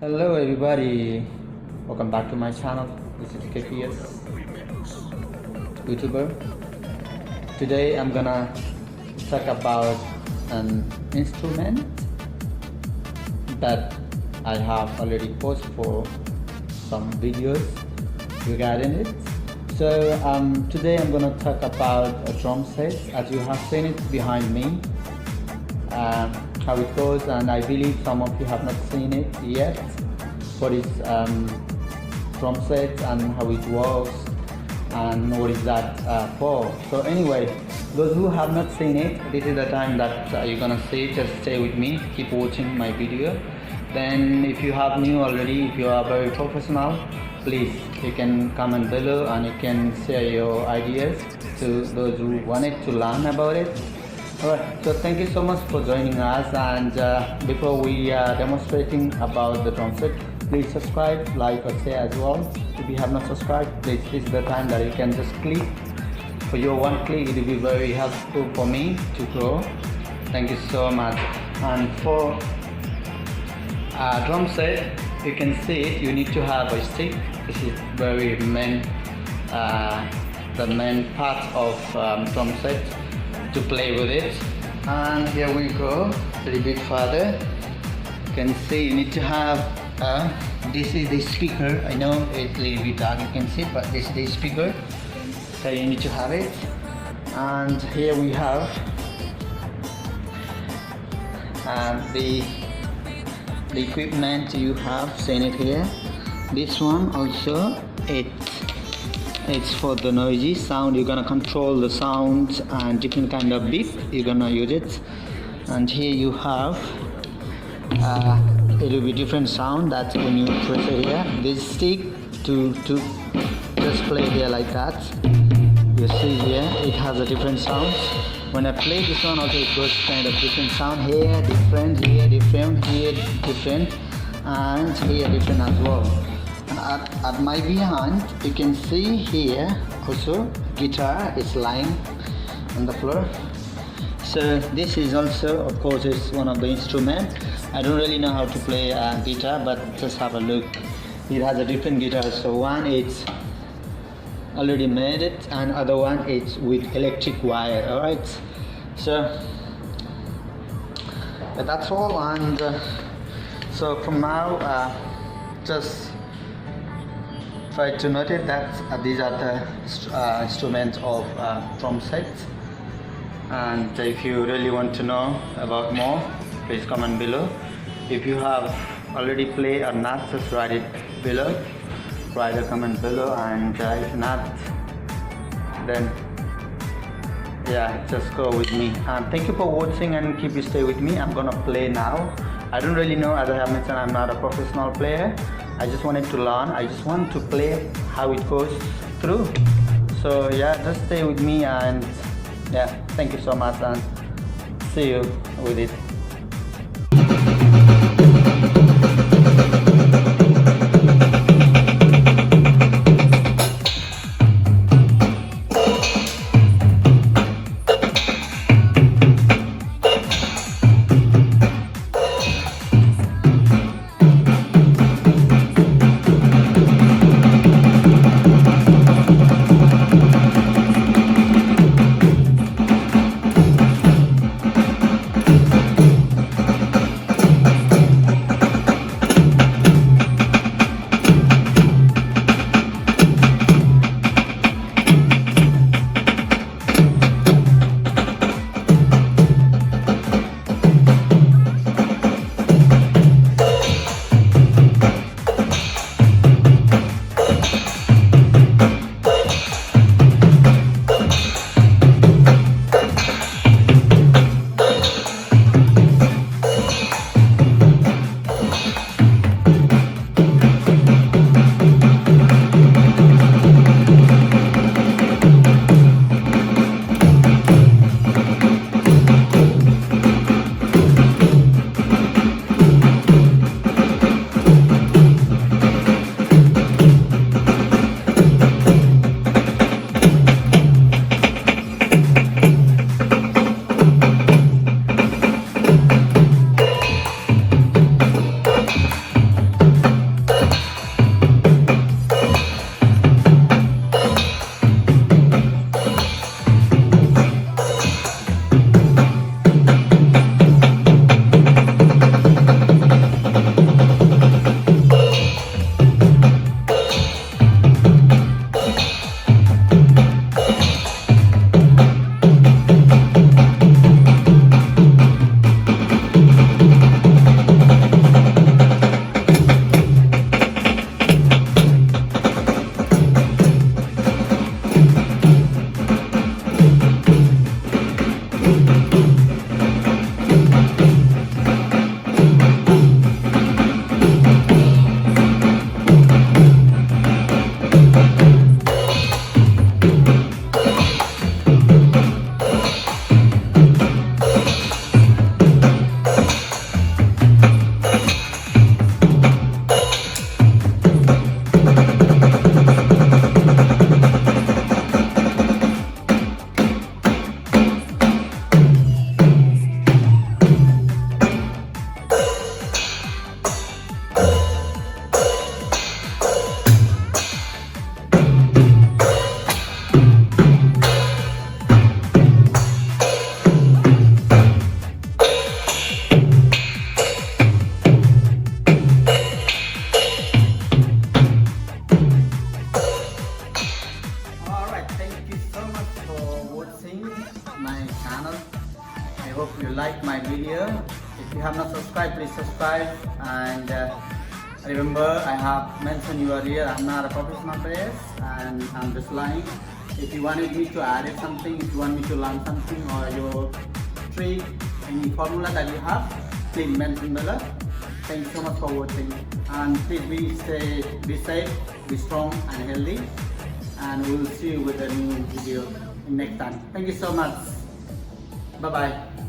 Hello everybody, welcome back to my channel. This is KPS YouTuber. Today I'm gonna talk about an instrument that I have already posted for some videos regarding it. So today I'm gonna talk about a drum set. As you have seen it behind me, how it goes, and I believe some of you have not seen it yet, what is drum set and how it works and what is that for. So anyway, those who have not seen it, this is the time that you're gonna see it. Just stay with me, keep watching my video. Then if you have new already, if you are very professional, please you can comment below and you can share your ideas to those who wanted to learn about it. Alright, so thank you so much for joining us, and before we are demonstrating about the drum set, please subscribe, like or share as well. If you have not subscribed, please, this is the time that you can just click. For your one click, it will be very helpful for me to grow. Thank you so much. And for drum set, you can see it, you need to have a stick. This is very main, the main part of drum set to play with it. And here we go a little bit further. You can see you need to have this is the speaker. I know it's a little bit dark, you can see, but this is the speaker, so you need to have it. And here we have the equipment. You have seen it here. This one also, it's for the noisy sound. You're gonna control the sounds and different kind of beep, you're gonna use it. And here you have it will be different sound. That's when you press it here, this stick to just play here like that. You see here it has a different sounds. When I play this one also, it goes kind of different sound. Here different, here different, here different, and here different as well. And at my behind, you can see here also guitar is lying on the floor. So this is also, of course, is one of the instruments. I don't really know how to play guitar, but just have a look. It has a different guitar. So one it's already made it, and other one it's with electric wire. All right. So that's all. And so from now, just try to notice that these are the instruments of drum set. And if you really want to know about more, please comment below. If you have already played or not, just write it below. Write a comment below, and if not, then yeah, just go with me. And thank you for watching, and keep you stay with me. I'm gonna play now. I don't really know, as I have mentioned, I'm not a professional player. I just wanted to learn. I just want to play how it goes through. So yeah, just stay with me, and yeah, thank you so much, and see you with it. subscribe, and remember, I have mentioned you earlier, I'm not a professional player and I'm just learning. If you wanted me to add something, if you want me to learn something, or your trick, any formula that you have, please mention below. Thank you so much for watching, and please be safe, be strong and healthy, and we will see you with a new video next time. Thank you so much. Bye bye.